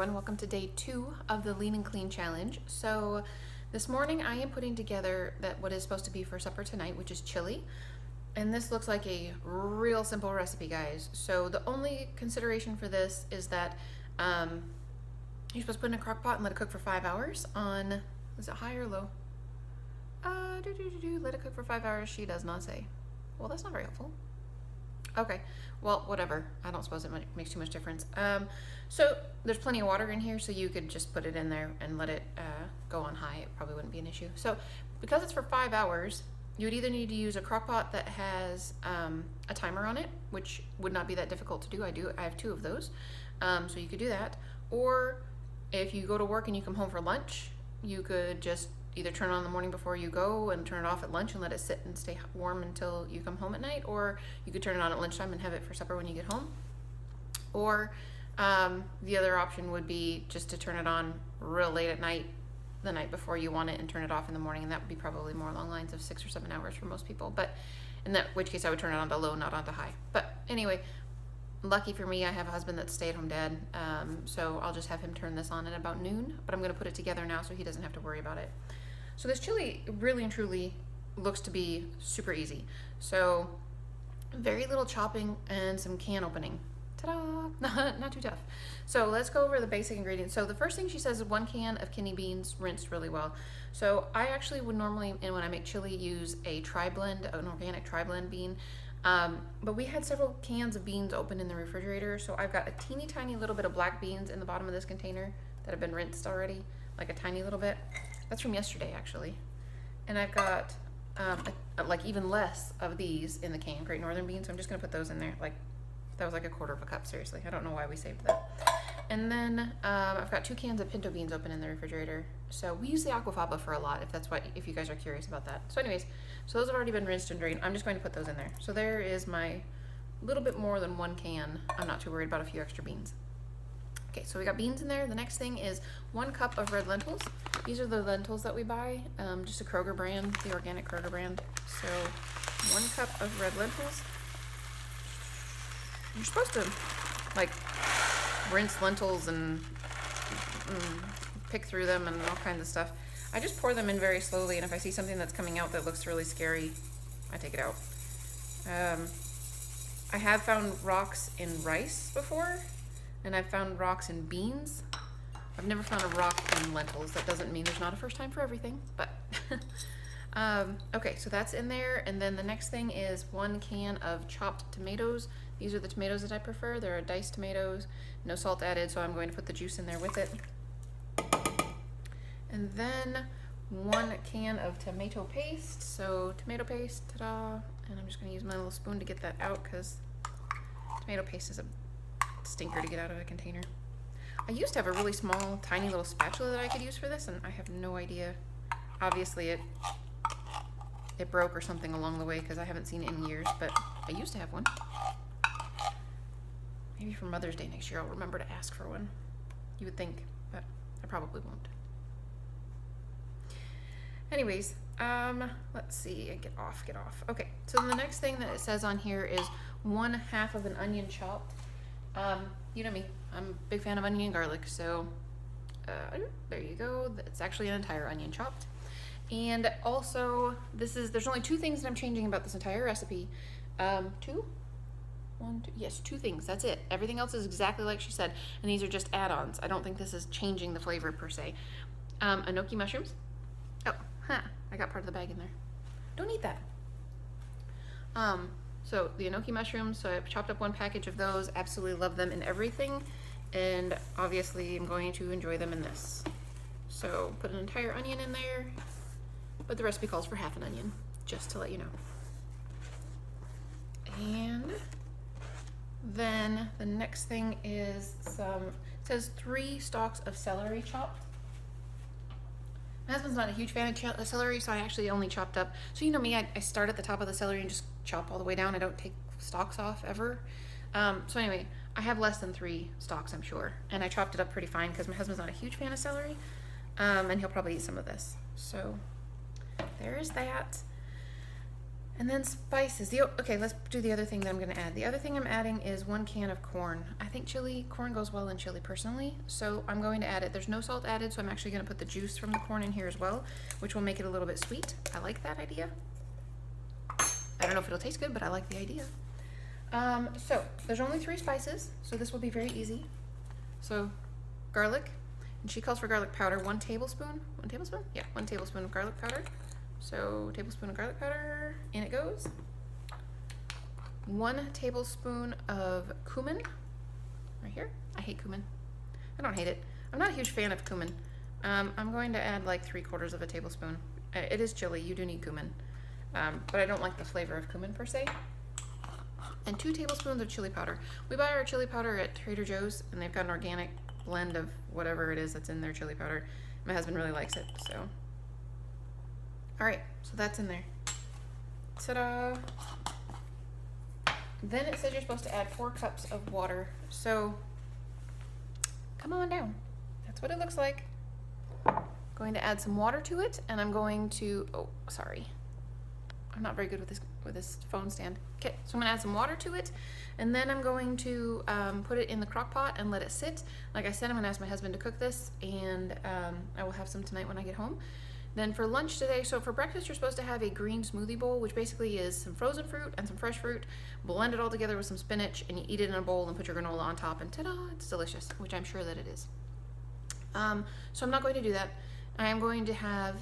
everyone, welcome to day 2 of the Lean and Clean Challenge. So this morning I am putting together what is supposed to be for supper tonight, which is chili. And this looks like a real simple recipe, guys. So the only consideration for this is that you're supposed to put it in a crock pot and let it cook for 5 hours on, is it high or low? Let it cook for 5 hours, she does not say. Well, that's not very helpful. Okay, well, whatever. I don't suppose it makes too much difference. So there's plenty of water in here, so you could just put it in there and let it go on high. It probably wouldn't be an issue. So because it's for 5 hours, you would either need to use a crock pot that has a timer on it, which would not be that difficult to do. I have 2 of those, so you could do that. Or if you go to work and you come home for lunch, you could just either turn it on in the morning before you go and turn it off at lunch and let it sit and stay warm until you come home at night, or you could turn it on at lunchtime and have it for supper when you get home. Or the other option would be just to turn it on real late at night, the night before you want it, and turn it off in the morning, and that would be probably more along lines of 6 or 7 hours for most people, but in that which case I would turn it on to low, not on to high. But anyway, lucky for me, I have a husband that's stay-at-home dad, so I'll just have him turn this on at about noon, but I'm going to put it together now so he doesn't have to worry about it. So this chili really and truly looks to be super easy. So very little chopping and some can opening. Ta-da! Not too tough. So let's go over the basic ingredients. So the first thing she says is 1 can of kidney beans rinsed really well. So I actually would normally, and when I make chili, use a tri-blend, an organic tri-blend bean. But we had several cans of beans open in the refrigerator, so I've got a teeny tiny little bit of black beans in the bottom of this container that have been rinsed already, like a tiny little bit. That's from yesterday, actually. And I've got like even less of these in the can, Great Northern beans, so I'm just gonna put those in there. Like, that was like a 1/4 cup, seriously. I don't know why we saved that. And then I've got 2 cans of pinto beans open in the refrigerator. So we use the aquafaba for a lot, if you guys are curious about that. So anyways, so those have already been rinsed and drained. I'm just going to put those in there. So there is my little bit more than 1 can. I'm not too worried about a few extra beans. Okay, so we got beans in there. The next thing is 1 cup of red lentils. These are the lentils that we buy, just a Kroger brand, the organic Kroger brand. So 1 cup of red lentils. You're supposed to like rinse lentils and pick through them and all kinds of stuff. I just pour them in very slowly, and if I see something that's coming out that looks really scary, I take it out. I have found rocks in rice before, and I've found rocks in beans. I've never found a rock in lentils. That doesn't mean there's not a first time for everything, but okay, so that's in there. And then the next thing is 1 can of chopped tomatoes. These are the tomatoes that I prefer. They're diced tomatoes, no salt added, so I'm going to put the juice in there with it. And then 1 can of tomato paste. So tomato paste, ta-da. And I'm just gonna use my little spoon to get that out, because tomato paste is a stinker to get out of a container. I used to have a really small, tiny little spatula that I could use for this, and I have no idea. Obviously it broke or something along the way, because I haven't seen it in years, but I used to have one. Maybe for Mother's Day next year I'll remember to ask for one. You would think, but I probably won't. Anyways, let's see, get off. Okay, so the next thing that it says on here is 1/2 of an onion chopped. You know me, I'm a big fan of onion and garlic, so there you go. It's actually an entire onion chopped. And also, there's only 2 things that I'm changing about this entire recipe. 2? 1, 2, yes, 2 things, that's it. Everything else is exactly like she said, and these are just add-ons. I don't think this is changing the flavor per se. Enoki mushrooms. Oh, I got part of the bag in there. Don't eat that. So the enoki mushrooms, so I've chopped up 1 package of those. Absolutely love them in everything, and obviously I'm going to enjoy them in this. So put an entire onion in there, but the recipe calls for 1/2 an onion, just to let you know. And then the next thing is it says 3 stalks of celery chopped. My husband's not a huge fan of celery, so I actually only chopped up. So you know me, I start at the top of the celery and just chop all the way down. I don't take stalks off ever. So anyway, I have less than 3 stalks, I'm sure. And I chopped it up pretty fine because my husband's not a huge fan of celery. And he'll probably eat some of this. So there is that. And then spices. Okay, let's do the other thing that I'm going to add. The other thing I'm adding is 1 can of corn. I think corn goes well in chili personally, so I'm going to add it. There's no salt added, so I'm actually going to put the juice from the corn in here as well, which will make it a little bit sweet. I like that idea. I don't know if it'll taste good, but I like the idea. So there's only 3 spices, so this will be very easy. So garlic, and she calls for garlic powder, 1 tablespoon. 1 tablespoon? Yeah, 1 tablespoon of garlic powder. So tablespoon of garlic powder, in it goes. 1 tablespoon of cumin, right here. I hate cumin. I don't hate it. I'm not a huge fan of cumin. I'm going to add like 3/4 of a tablespoon. It is chili, you do need cumin. But I don't like the flavor of cumin per se. And 2 tablespoons of chili powder. We buy our chili powder at Trader Joe's, and they've got an organic blend of whatever it is that's in their chili powder. My husband really likes it, so. All right, so that's in there. Ta-da! Then it says you're supposed to add 4 cups of water. So come on down. That's what it looks like. Going to add some water to it, and I'm going to, oh, sorry. I'm not very good with this phone stand. Okay, so I'm gonna add some water to it, and then I'm going to put it in the crock pot and let it sit. Like I said, I'm gonna ask my husband to cook this, and I will have some tonight when I get home. Then for lunch today, so for breakfast, you're supposed to have a green smoothie bowl, which basically is some frozen fruit and some fresh fruit, blend it all together with some spinach, and you eat it in a bowl and put your granola on top, and ta-da, it's delicious, which I'm sure that it is. So I'm not going to do that. I am going to have,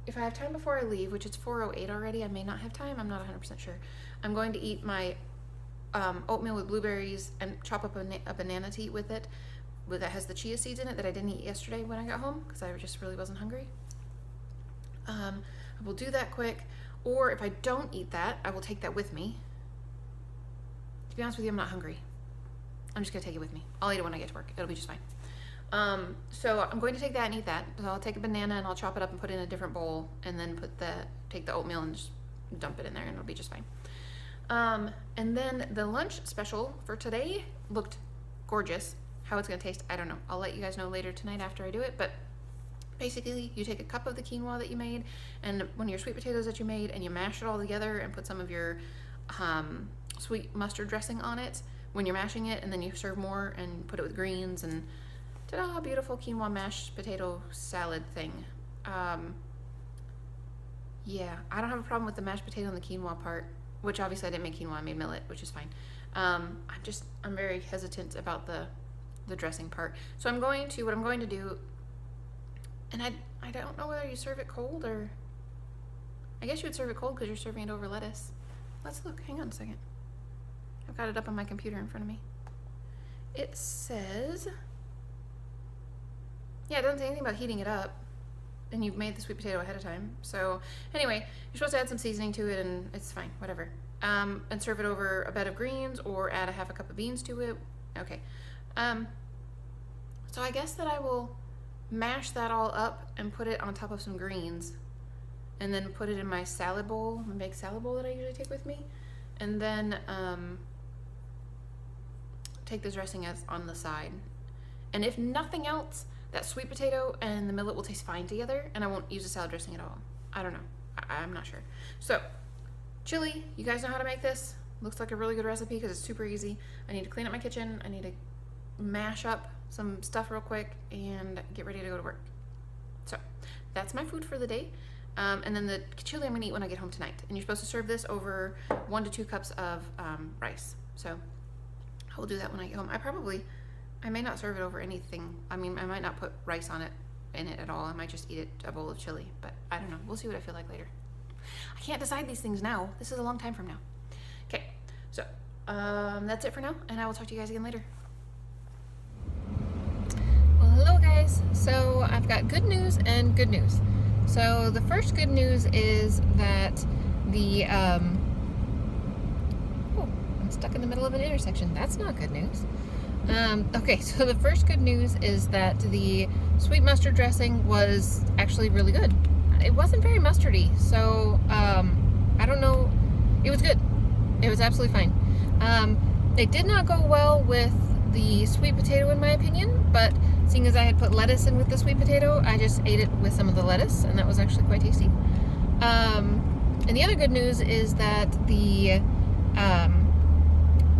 if I have time before I leave, which it's 4:08 already, I may not have time, I'm not 100% sure. I'm going to eat my oatmeal with blueberries and chop up a banana to eat with it, that has the chia seeds in it that I didn't eat yesterday when I got home because I just really wasn't hungry. I will do that quick, or if I don't eat that, I will take that with me. To be honest with you, I'm not hungry. I'm just gonna take it with me. I'll eat it when I get to work. It'll be just fine. So I'm going to take that and eat that. So I'll take a banana and I'll chop it up and put it in a different bowl, and then take the oatmeal and just dump it in there, and it'll be just fine. And then the lunch special for today looked gorgeous. How it's gonna taste, I don't know. I'll let you guys know later tonight after I do it, but basically, you take a cup of the quinoa that you made, and one of your sweet potatoes that you made, and you mash it all together and put some of your sweet mustard dressing on it when you're mashing it, and then you serve more and put it with greens, and ta-da, beautiful quinoa mashed potato salad thing. Yeah, I don't have a problem with the mashed potato and the quinoa part, which obviously I didn't make quinoa, I made millet, which is fine. I'm very hesitant about the dressing part. So what I'm going to do, and I don't know whether you serve it cold or, I guess you would serve it cold because you're serving it over lettuce. Let's look, hang on a second. I've got it up on my computer in front of me. It says, yeah, it doesn't say anything about heating it up. And you've made the sweet potato ahead of time. So anyway, you're supposed to add some seasoning to it, and it's fine, whatever. And serve it over a bed of greens, or add a 1/2 cup of beans to it. Okay. So I guess that I will mash that all up and put it on top of some greens, and then put it in my salad bowl, my big salad bowl that I usually take with me, and then take the dressing as on the side. And if nothing else, that sweet potato and the millet will taste fine together, and I won't use a salad dressing at all. I don't know. I'm not sure. So chili, you guys know how to make this. Looks like a really good recipe because it's super easy. I need to clean up my kitchen. I need to mash up some stuff real quick and get ready to go to work. So that's my food for the day. And then the chili I'm gonna eat when I get home tonight. And you're supposed to serve this over 1 to 2 cups of rice. So I will do that when I get home. I may not serve it over anything. I mean, I might not put rice in it at all. I might just eat it a bowl of chili, but I don't know. We'll see what I feel like later. I can't decide these things now. This is a long time from now. Okay, so that's it for now, and I will talk to you guys again later. Well, hello guys. So I've got good news and good news. So the first good news is that the I'm stuck in the middle of an intersection. That's not good news. Okay, so the first good news is that the sweet mustard dressing was actually really good. It wasn't very mustardy, so I don't know. It was good. It was absolutely fine. It did not go well with the sweet potato in my opinion, but seeing as I had put lettuce in with the sweet potato, I just ate it with some of the lettuce, and that was actually quite tasty. And the other good news is that the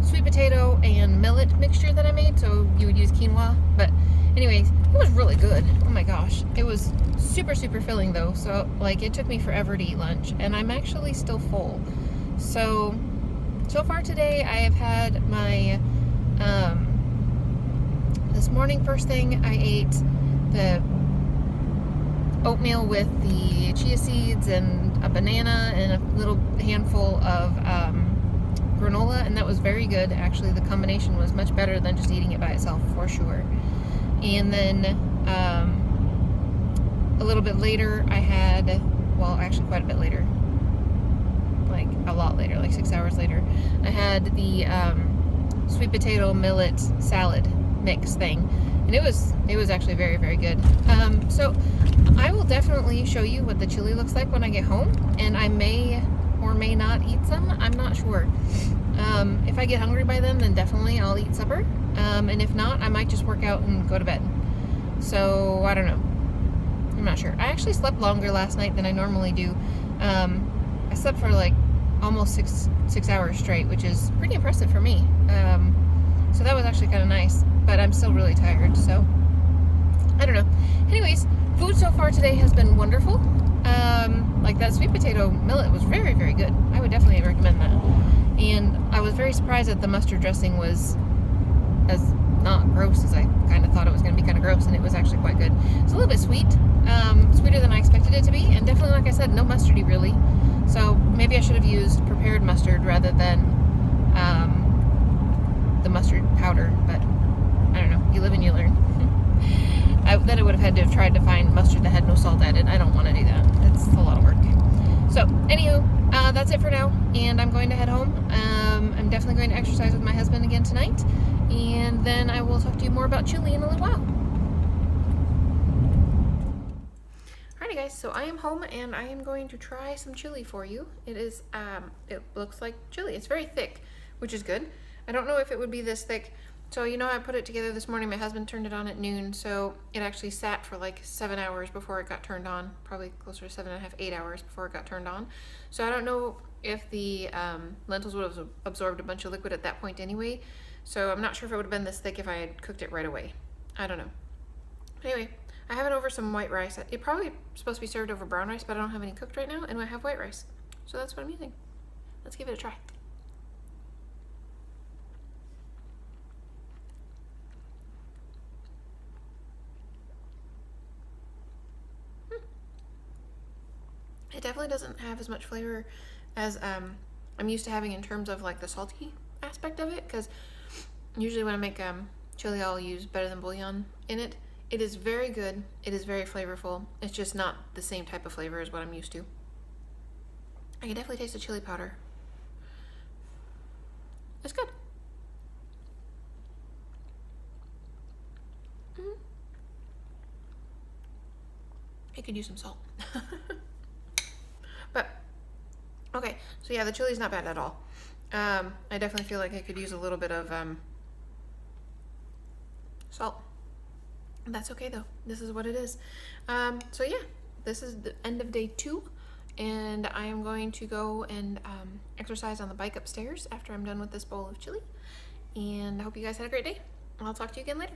sweet potato and millet mixture that I made, so you would use quinoa, but anyways, it was really good. Oh my gosh. It was super, super filling though, so like it took me forever to eat lunch, and I'm actually still full. So far today I have had my, this morning first thing I ate the oatmeal with the chia seeds and a banana and a little handful of granola, and that was very good. Actually, the combination was much better than just eating it by itself, for sure. And then a little bit later I had, well, actually quite a bit later, like a lot later, like 6 hours later, I had the sweet potato millet salad mix thing, and it was actually very, very good. So I will definitely show you what the chili looks like when I get home, and I may or may not eat some. I'm not sure. If I get hungry by then definitely I'll eat supper. And if not, I might just work out and go to bed. So I don't know. I'm not sure. I actually slept longer last night than I normally do. I slept for like almost six hours straight, which is pretty impressive for me. So that was actually kind of nice, but I'm still really tired, so I don't know. Anyways, food so far today has been wonderful. Like that sweet potato millet was very, very good. I would definitely recommend that. And I was very surprised that the mustard dressing was as not gross as I kind of thought it was going to be kind of gross, and it was actually quite good. It's a little bit sweet, sweeter than I expected it to be, and definitely, like I said, no mustardy really. So maybe I should have used prepared mustard rather than the mustard powder, but I don't know. You live and you learn. Then I would have had to have tried to find mustard that had no salt added. I don't want to do that. It's a lot of work. So, anywho, that's it for now, and I'm going to head home. I'm definitely going to exercise with my husband again tonight, and then I will talk to you more about chili in a little while. Alrighty guys, so I am home, and I am going to try some chili for you. It is, it looks like chili. It's very thick, which is good. I don't know if it would be this thick. So, you know, I put it together this morning. My husband turned it on at noon, so it actually sat for like 7 hours before it got turned on. Probably closer to 7.5, 8 hours before it got turned on. So I don't know if the lentils would have absorbed a bunch of liquid at that point anyway. So I'm not sure if it would have been this thick if I had cooked it right away. I don't know. Anyway, I have it over some white rice. It probably supposed to be served over brown rice, but I don't have any cooked right now, and I have white rice. So that's what I'm using. Let's give it a try. It definitely doesn't have as much flavor as I'm used to having in terms of like the salty aspect of it, because usually when I make chili I'll use better than bouillon in it. It is very good. It is very flavorful. It's just not the same type of flavor as what I'm used to. I can definitely taste the chili powder. It's good. I could use some salt. But okay, so yeah, the chili's not bad at all. I definitely feel like I could use a little bit of salt. That's okay though. This is what it is. So yeah, this is the end of day 2, and I am going to go and exercise on the bike upstairs after I'm done with this bowl of chili. And I hope you guys had a great day. I'll talk to you again later.